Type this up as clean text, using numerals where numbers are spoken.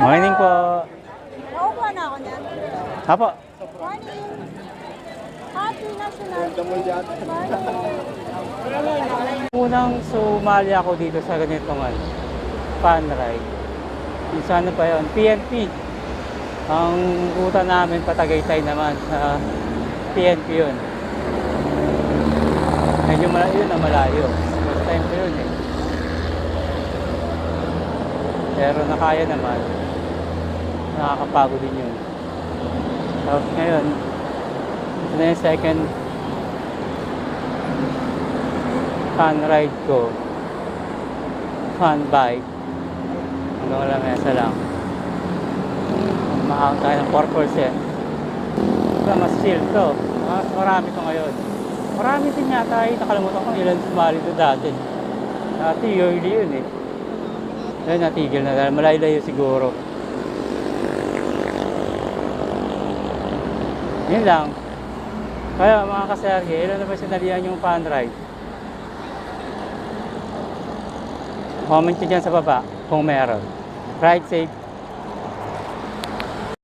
Morning po. Naupo na ako niyan. Apo. Morning. Happy National Day. Morning. Unang sumali ako dito sa ganitong fun ride. Yung sa ano pa yun? PNP. Ang ruta namin Patagaytay naman sa PNP yun. Medyo malayo yun na malayo. First time ko yun eh. Pero nakaya naman. Nakakapagod din yun. Tapos ngayon, ito na yung second fun ride ko. Fun bike. Hanggang lamesa lang. Mahal tayo ng 4%. Mas chill to. Mas marami to ngayon. Marami din yata eh. Nakalimutan ko ilan sumali to dati. Dati yearly yun eh. Dahil natigil na dahil malayo-layo siguro. Yun lang. Kaya mga kaserge, ilan na ba sinalihan yung fun ride? Comment nyo dyan sa baba kung meron. Ride safe.